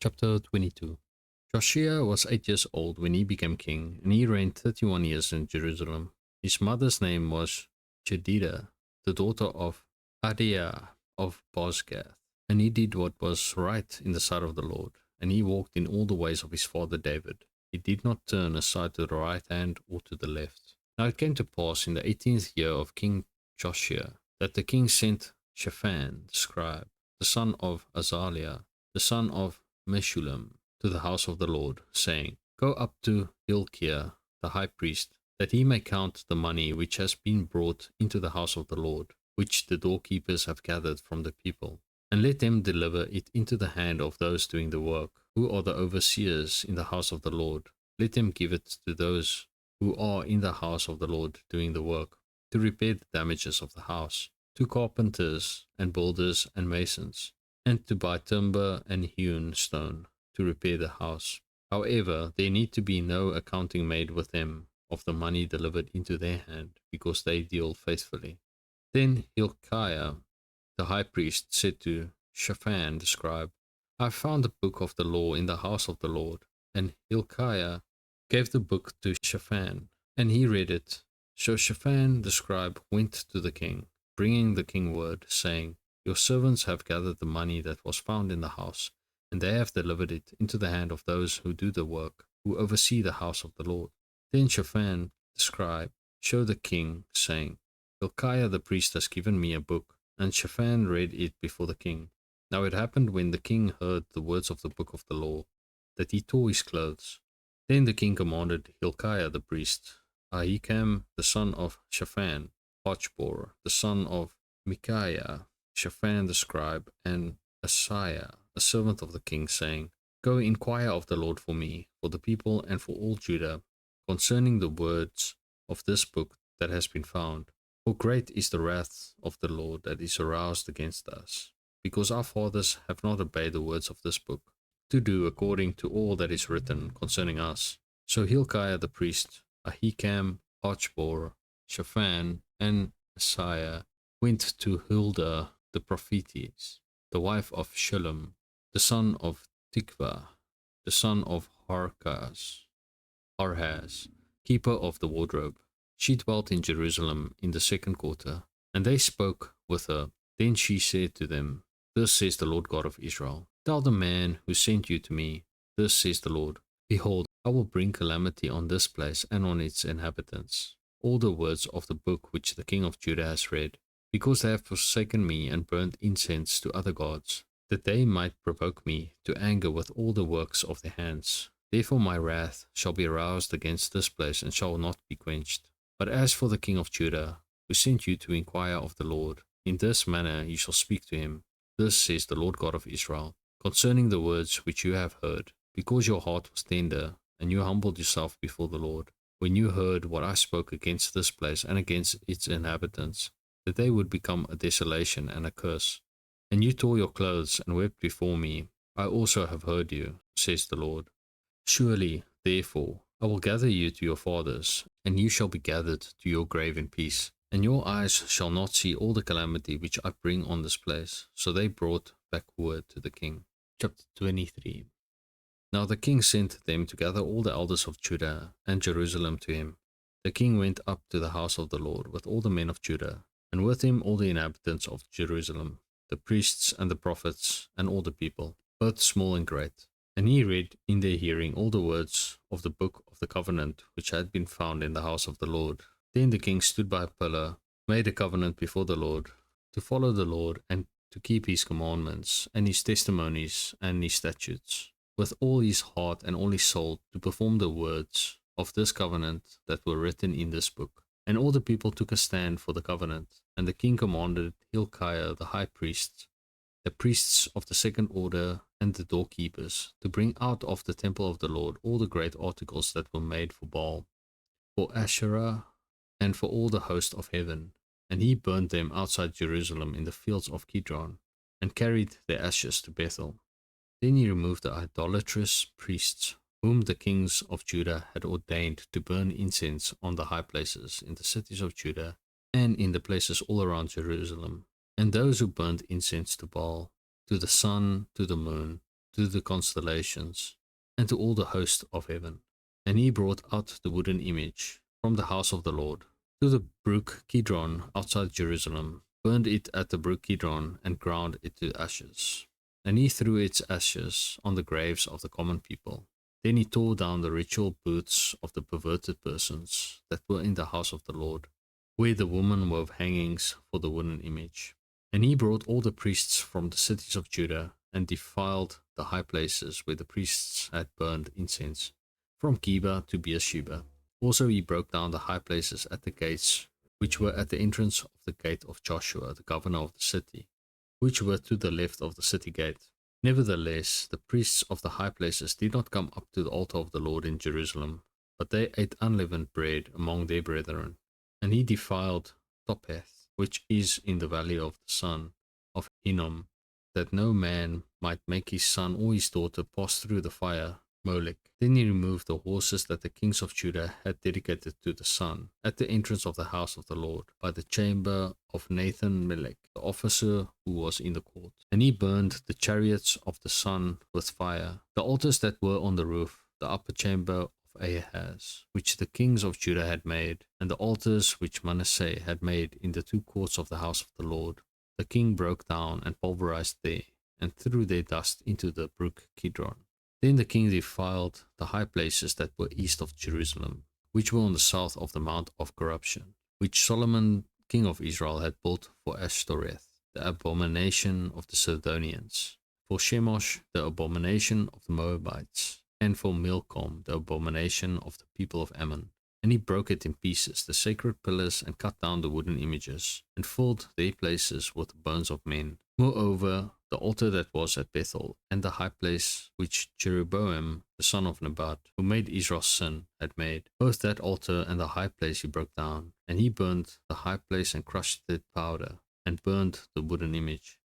Chapter 22. Josiah was 8 years old when he became king, and he reigned 31 years in Jerusalem. His mother's name was Jedidah, the daughter of Adiah of Bozgath. And he did what was right in the sight of the Lord, and he walked in all the ways of his father David. He did not turn aside to the right hand or to the left. Now it came to pass in the 18th year of King Josiah that the king sent Shaphan the scribe, the son of Azaliah, the son of Meshullam, to the house of the Lord, saying, Go up to Hilkiah the high priest, that he may count the money which has been brought into the house of the Lord, which the doorkeepers have gathered from the people, and let them deliver it into the hand of those doing the work, who are the overseers in the house of the Lord. Let them give it to those who are in the house of the Lord doing the work, to repair the damages of the house, to carpenters and builders and masons, and to buy timber and hewn stone to repair the house. However, there need to be no accounting made with them of the money delivered into their hand, because they deal faithfully. Then Hilkiah the high priest said to Shaphan the scribe, I have found the book of the law in the house of the Lord. And Hilkiah gave the book to Shaphan, and he read it. So Shaphan the scribe went to the king, bringing the king word, saying, Your servants have gathered the money that was found in the house, and they have delivered it into the hand of those who do the work, who oversee the house of the Lord. Then Shaphan the scribe showed the king, saying, Hilkiah the priest has given me a book. And Shaphan read it before the king. Now it happened when the king heard the words of the book of the law, that he tore his clothes. Then the king commanded Hilkiah the priest, Ahikam the son of Shaphan, Achbor the son of Micaiah, Shaphan the scribe, and Asaiah, a servant of the king, saying, Go inquire of the Lord for me, for the people, and for all Judah, concerning the words of this book that has been found. For great is the wrath of the Lord that is aroused against us, because our fathers have not obeyed the words of this book, to do according to all that is written concerning us. So Hilkiah the priest, Ahikam, Achbor, Shaphan, and Asaiah went to Huldah the prophetess, the wife of Shallum, the son of Tikvah, the son of Harhas, keeper of the wardrobe. She dwelt in Jerusalem in the second quarter, and they spoke with her. Then she said to them, Thus says the Lord God of Israel, Tell the man who sent you to me, Thus says the Lord, Behold, I will bring calamity on this place and on its inhabitants. All the words of the book which the king of Judah has read, because they have forsaken me and burned incense to other gods, that they might provoke me to anger with all the works of their hands. Therefore my wrath shall be aroused against this place and shall not be quenched. But as for the king of Judah, who sent you to inquire of the Lord, in this manner you shall speak to him. Thus says the Lord God of Israel, concerning the words which you have heard, because your heart was tender, and you humbled yourself before the Lord, when you heard what I spoke against this place and against its inhabitants, that they would become a desolation and a curse. And you tore your clothes and wept before me. I also have heard you, says the Lord. Surely, therefore, I will gather you to your fathers, and you shall be gathered to your grave in peace. And your eyes shall not see all the calamity which I bring on this place. So they brought back word to the king. Chapter 23. Now the king sent them to gather all the elders of Judah and Jerusalem to him. The king went up to the house of the Lord with all the men of Judah, and with him all the inhabitants of Jerusalem, the priests and the prophets, and all the people, both small and great. And he read in their hearing all the words of the book of the covenant which had been found in the house of the Lord. Then the king stood by a pillar, made a covenant before the Lord, to follow the Lord and to keep his commandments and his testimonies and his statutes, with all his heart and all his soul, to perform the words of this covenant that were written in this book. And all the people took a stand for the covenant, and the king commanded Hilkiah the high priest, the priests of the second order, and the doorkeepers, to bring out of the temple of the Lord all the great articles that were made for Baal, for Asherah, and for all the host of heaven. And he burned them outside Jerusalem in the fields of Kidron, and carried their ashes to Bethel. Then he removed the idolatrous priests, whom the kings of Judah had ordained to burn incense on the high places in the cities of Judah and in the places all around Jerusalem, and those who burned incense to Baal, to the sun, to the moon, to the constellations, and to all the host of heaven. And he brought out the wooden image from the house of the Lord to the brook Kidron outside Jerusalem, burned it at the brook Kidron, and ground it to ashes. And he threw its ashes on the graves of the common people. Then he tore down the ritual booths of the perverted persons that were in the house of the Lord, where the woman wove hangings for the wooden image. And he brought all the priests from the cities of Judah, and defiled the high places where the priests had burned incense, from Geba to Beersheba. Also he broke down the high places at the gates, which were at the entrance of the gate of Joshua, the governor of the city, which were to the left of the city gate. Nevertheless, the priests of the high places did not come up to the altar of the Lord in Jerusalem, but they ate unleavened bread among their brethren. And he defiled Topheth, which is in the valley of the son of Hinnom, that no man might make his son or his daughter pass through the fire, Molech. Then he removed the horses that the kings of Judah had dedicated to the sun, at the entrance of the house of the Lord, by the chamber of Nathan Melech, the officer who was in the court. And he burned the chariots of the sun with fire, the altars that were on the roof, the upper chamber of Ahaz, which the kings of Judah had made, and the altars which Manasseh had made in the two courts of the house of the Lord. The king broke down and pulverized there, and threw their dust into the brook Kidron. Then the king defiled the high places that were east of Jerusalem, which were on the south of the Mount of Corruption, which Solomon king of Israel had built for Ashtoreth, the abomination of the Sidonians, for Shemosh, the abomination of the Moabites, and for Milcom, the abomination of the people of Ammon. And he broke it in pieces, the sacred pillars, and cut down the wooden images, and filled their places with the bones of men. Moreover, the altar that was at Bethel, and the high place which Jeroboam, the son of Nebat, who made Israel sin, had made, both that altar and the high place he broke down. And he burned the high place and crushed it powder, and burned the wooden image.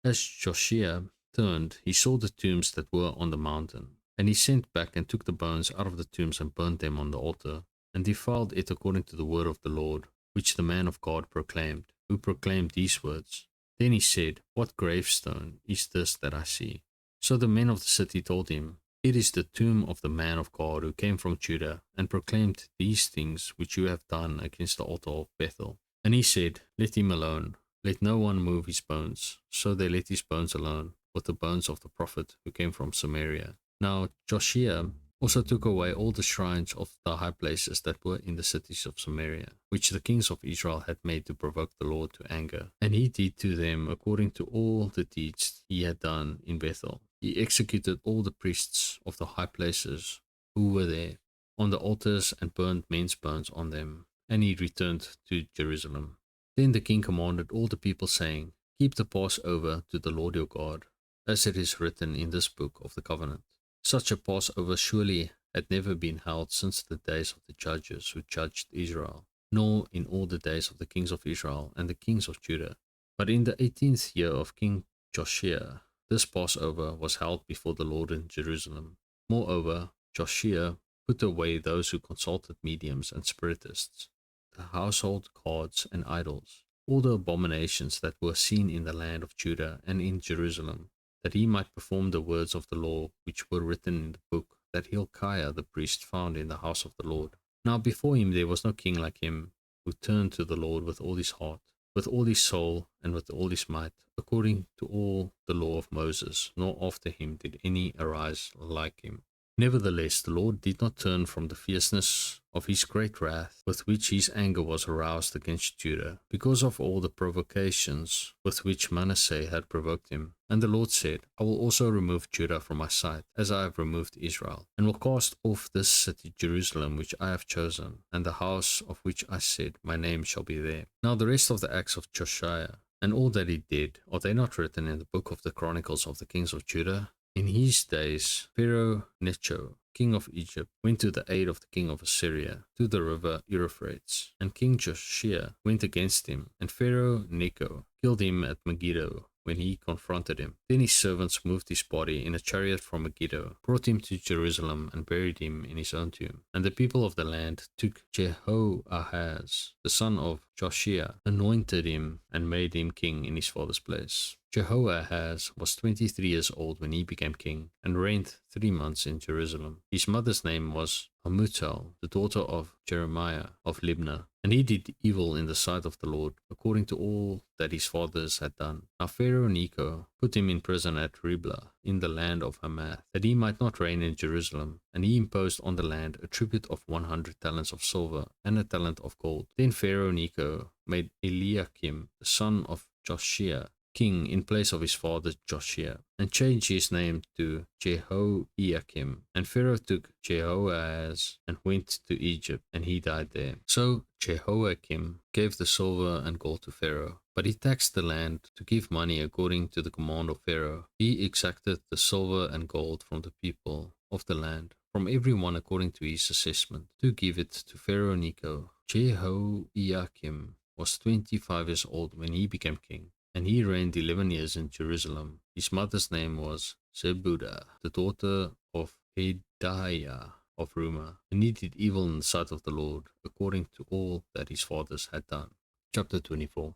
As Josiah turned, he saw the tombs that were on the mountain. And he sent back and took the bones out of the tombs and burned them on the altar, and defiled it according to the word of the Lord, which the man of God proclaimed, who proclaimed these words. Then he said, What gravestone is this that I see? So the men of the city told him, It is the tomb of the man of God who came from Judah, and proclaimed these things which you have done against the altar of Bethel. And he said, Let him alone, let no one move his bones. So they let his bones alone, with the bones of the prophet who came from Samaria. Now Josiah also took away all the shrines of the high places that were in the cities of Samaria, which the kings of Israel had made to provoke the Lord to anger. And he did to them according to all the deeds he had done in Bethel. He executed all the priests of the high places who were there on the altars, and burned men's bones on them. And he returned to Jerusalem. Then the king commanded all the people, saying, Keep the Passover to the Lord your God, as it is written in this book of the covenant. Such a Passover surely had never been held since the days of the judges who judged Israel, nor in all the days of the kings of Israel and the kings of Judah. But in the 18th year of King Josiah, this Passover was held before the Lord in Jerusalem. Moreover, Josiah put away those who consulted mediums and spiritists, the household gods and idols, all the abominations that were seen in the land of Judah and in Jerusalem, that he might perform the words of the law which were written in the book that Hilkiah the priest found in the house of the Lord. Now before him there was no king like him, who turned to the Lord with all his heart, with all his soul, and with all his might, according to all the law of Moses, nor after him did any arise like him. Nevertheless, the Lord did not turn from the fierceness of his great wrath, with which his anger was aroused against Judah, because of all the provocations with which Manasseh had provoked him. And the Lord said, I will also remove Judah from my sight, as I have removed Israel, and will cast off this city Jerusalem which I have chosen, and the house of which I said, My name shall be there. Now the rest of the acts of Josiah, and all that he did, are they not written in the book of the Chronicles of the kings of Judah? In his days, Pharaoh Necho, king of Egypt, went to the aid of the king of Assyria to the river Euphrates, and King Josiah went against him, and Pharaoh Necho killed him at Megiddo when he confronted him. Then his servants moved his body in a chariot from Megiddo, brought him to Jerusalem, and buried him in his own tomb. And the people of the land took Jehoahaz, the son of Josiah, anointed him, and made him king in his father's place. Jehoahaz was 23 years old when he became king, and reigned 3 months in Jerusalem. His mother's name was Hamutal, the daughter of Jeremiah of Libnah. And he did evil in the sight of the Lord, according to all that his fathers had done. Now Pharaoh Necho put him in prison at Riblah, in the land of Hamath, that he might not reign in Jerusalem. And he imposed on the land a tribute of 100 talents of silver and a talent of gold. Then Pharaoh Necho made Eliakim, the son of Josiah, king in place of his father Josiah, and changed his name to Jehoiakim. And Pharaoh took Jehoahaz and went to Egypt, and he died there. So Jehoiakim gave the silver and gold to Pharaoh, but he taxed the land to give money according to the command of Pharaoh. He exacted the silver and gold from the people of the land, from everyone according to his assessment, to give it to Pharaoh Necho. Jehoiakim was 25 years old when he became king, and he reigned 11 years in Jerusalem. His mother's name was Zebudah, the daughter of Pedaiah of Rumah, and he did evil in the sight of the Lord, according to all that his fathers had done. Chapter 24.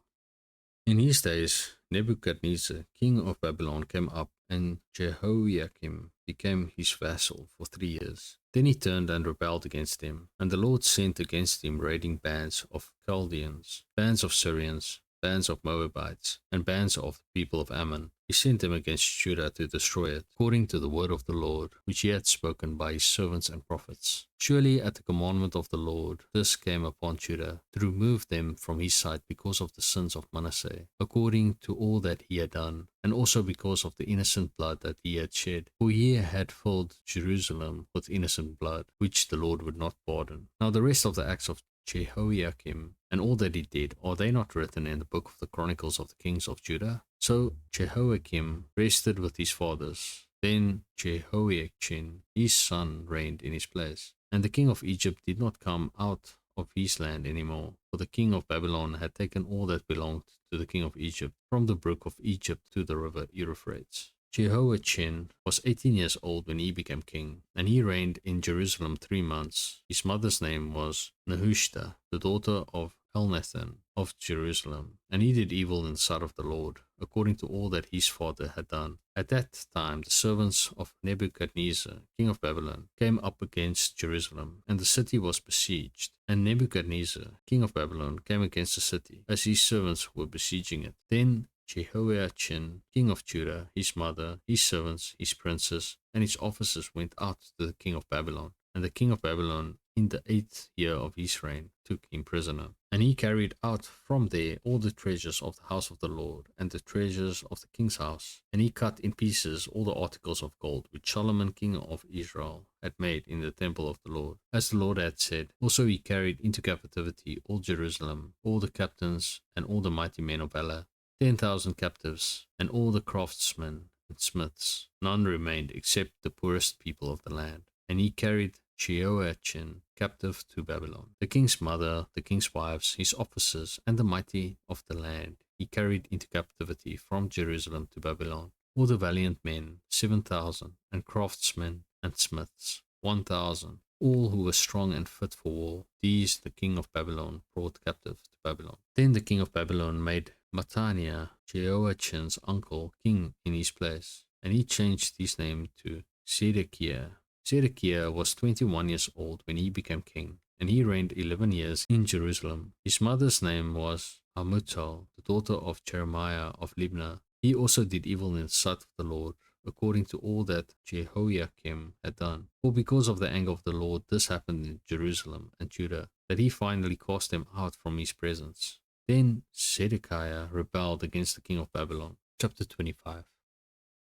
In his days, Nebuchadnezzar, king of Babylon, came up, and Jehoiakim became his vassal for 3 years. Then he turned and rebelled against him, and the Lord sent against him raiding bands of Chaldeans, bands of Syrians, bands of Moabites, and bands of the people of Ammon. He sent them against Judah to destroy it, according to the word of the Lord, which he had spoken by his servants and prophets. Surely at the commandment of the Lord this came upon Judah, to remove them from his sight because of the sins of Manasseh, according to all that he had done, and also because of the innocent blood that he had shed. For he had filled Jerusalem with innocent blood, which the Lord would not pardon. Now the rest of the acts of Jehoiakim and all that he did, are they not written in the book of the Chronicles of the kings of Judah? So Jehoiakim rested with his fathers. Then Jehoiachin, his son, reigned in his place. And the king of Egypt did not come out of his land any more, for the king of Babylon had taken all that belonged to the king of Egypt, from the brook of Egypt to the river Euphrates. Jehoiachin was 18 years old when he became king, and he reigned in Jerusalem 3 months. His mother's name was Nehushta, the daughter of Elnathan of Jerusalem, and he did evil in the sight of the Lord, according to all that his father had done. At that time the servants of Nebuchadnezzar, king of Babylon, came up against Jerusalem, and the city was besieged. And Nebuchadnezzar, king of Babylon, came against the city, as his servants were besieging it. Then Jehoiachin, king of Judah, his mother, his servants, his princes, and his officers went out to the king of Babylon. And the king of Babylon, in the 8th year of his reign, took him prisoner. And he carried out from there all the treasures of the house of the Lord, and the treasures of the king's house. And he cut in pieces all the articles of gold which Solomon king of Israel had made in the temple of the Lord, as the Lord had said. Also he carried into captivity all Jerusalem, all the captains, and all the mighty men of valor, 10,000 captives, and all the craftsmen and smiths. None remained except the poorest people of the land. And he carried Jehoiachin captive to Babylon. The king's mother, the king's wives, his officers, and the mighty of the land he carried into captivity from Jerusalem to Babylon. All the valiant men, 7,000, and craftsmen and smiths, 1,000. All who were strong and fit for war, these the king of Babylon brought captive to Babylon. Then the king of Babylon made Mattaniah, Jehoiachin's uncle, king in his place, and he changed his name to Zedekiah. Zedekiah was 21 years old when he became king, and he reigned 11 years in Jerusalem. His mother's name was Hamutal, the daughter of Jeremiah of Libnah. He also did evil in the sight of the Lord, according to all that Jehoiakim had done. For because of the anger of the Lord, this happened in Jerusalem and Judah, that he finally cast them out from his presence. Then Zedekiah rebelled against the king of Babylon. Chapter 25.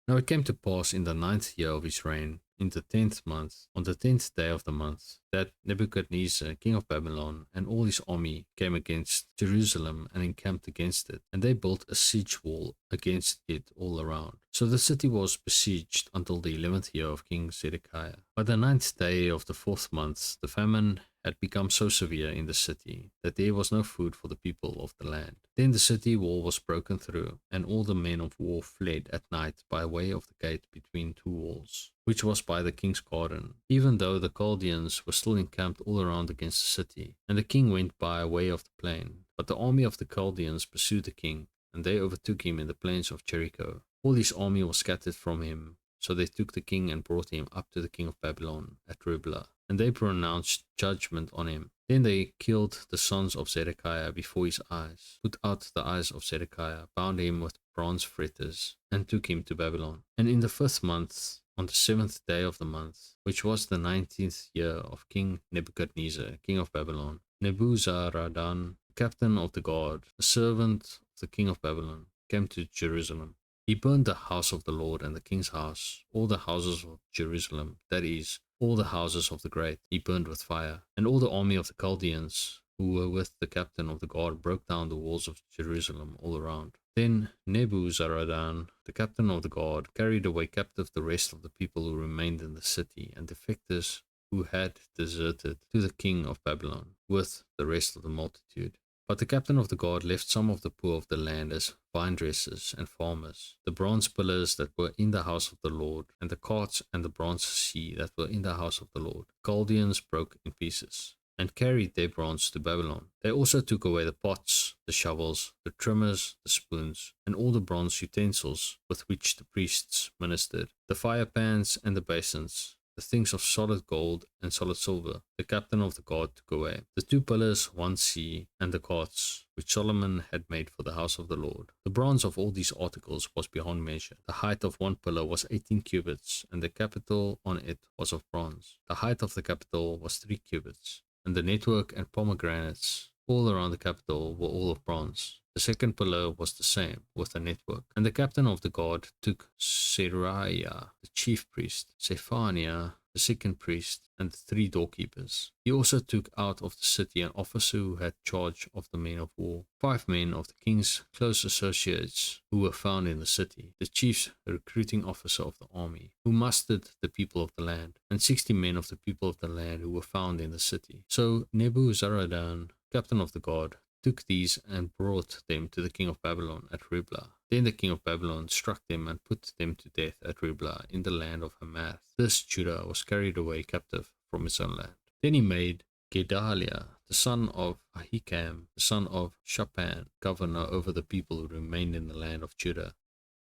Now it came to pass in the 9th year of his reign, in the 10th month, on the 10th day of the month, that Nebuchadnezzar, king of Babylon, and all his army came against Jerusalem and encamped against it, and they built a siege wall against it all around. So the city was besieged until the 11th year of King Zedekiah. By the 9th day of the 4th month, the famine had become so severe in the city that there was no food for the people of the land. Then the city wall was broken through, and all the men of war fled at night by way of the gate between two walls, which was by the king's garden, even though the Chaldeans were still encamped all around against the city. And the king went by way of the plain. But the army of the Chaldeans pursued the king, and they overtook him in the plains of Jericho. All his army was scattered from him, so they took the king and brought him up to the king of Babylon at Riblah, and they pronounced judgment on him. Then they killed the sons of Zedekiah before his eyes, put out the eyes of Zedekiah, bound him with bronze fetters, and took him to Babylon. And in the 5th month, on the 7th day of the month, which was the 19th year of King Nebuchadnezzar, king of Babylon, Nebuzaradan, captain of the guard, a servant of the king of Babylon, came to Jerusalem. He burned the house of the Lord and the king's house, all the houses of Jerusalem, that is, all the houses of the great, he burned with fire. And all the army of the Chaldeans, who were with the captain of the guard, broke down the walls of Jerusalem all around. Then Nebuzaradan, the captain of the guard, carried away captive the rest of the people who remained in the city, and defectors who had deserted to the king of Babylon, with the rest of the multitude. But the captain of the guard left some of the poor of the land as vine dressers and farmers, the bronze pillars that were in the house of the Lord, and the carts and the bronze sea that were in the house of the Lord. The Chaldeans broke in pieces, and carried their bronze to Babylon. They also took away the pots, the shovels, the trimmers, the spoons, and all the bronze utensils with which the priests ministered, the fire pans and the basins, the things of solid gold and solid silver, the captain of the guard took away. The 2 pillars, 1 sea, and the carts, which Solomon had made for the house of the Lord. The bronze of all these articles was beyond measure. The height of 1 pillar was 18 cubits, and the capital on it was of bronze. The height of the capital was 3 cubits, and the network and pomegranates all around the capital were all of bronze. The 2nd pillar was the same, with a network. And the captain of the guard took Seraiah, the chief priest, Zephaniah, the 2nd priest, and the 3 doorkeepers. He also took out of the city an officer who had charge of the men of war, 5 men of the king's close associates who were found in the city, the chief recruiting officer of the army, who mustered the people of the land, and 60 men of the people of the land who were found in the city. So Nebuzaradan, captain of the guard, took these and brought them to the king of Babylon at Riblah. Then the king of Babylon struck them and put them to death at Riblah in the land of Hamath. Thus Judah was carried away captive from its own land. Then he made Gedaliah, the son of Ahikam, the son of Shaphan, governor over the people who remained in the land of Judah,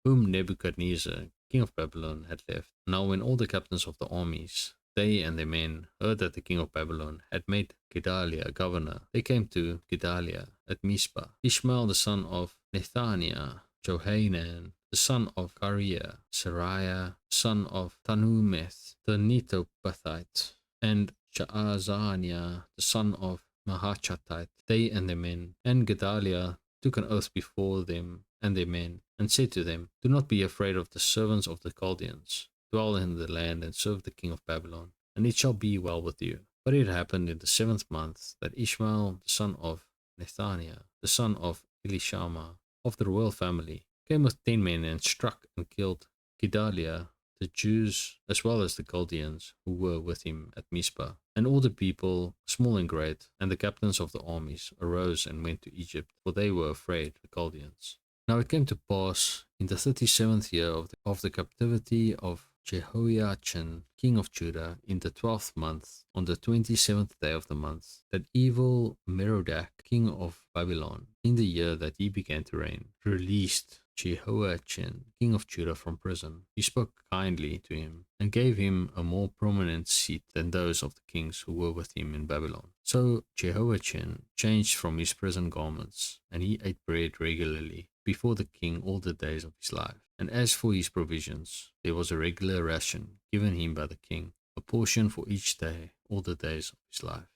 whom Nebuchadnezzar, king of Babylon, had left. Now when all the captains of the armies, they and their men, heard that the king of Babylon had made Gedaliah governor, they came to Gedaliah at Mizpah. Ishmael the son of Nethaniah, Johanan the son of Kareah, Seraiah the son of Tanumeth the Netophathite, and Jaazaniah the son of Mahachathite, they and their men. And Gedaliah took an oath before them and their men, and said to them, Do not be afraid of the servants of the Chaldeans. Dwell in the land and serve the king of Babylon, and it shall be well with you. But it happened in the 7th month that Ishmael the son of Nethaniah, the son of Elishama, of the royal family, came with 10 men and struck and killed Gedaliah, the Jews, as well as the Chaldeans who were with him at Mizpah. And all the people, small and great, and the captains of the armies, arose and went to Egypt, for they were afraid of the Chaldeans. Now it came to pass in the 37th year of the captivity of Jehoiachin, king of Judah, in the 12th month, on the 27th day of the month, that evil Merodach, king of Babylon, in the year that he began to reign, released Jehoiachin, king of Judah, from prison. He spoke kindly to him and gave him a more prominent seat than those of the kings who were with him in Babylon. So Jehoiachin changed from his prison garments, and he ate bread regularly before the king all the days of his life. And as for his provisions, there was a regular ration given him by the king, a portion for each day all the days of his life.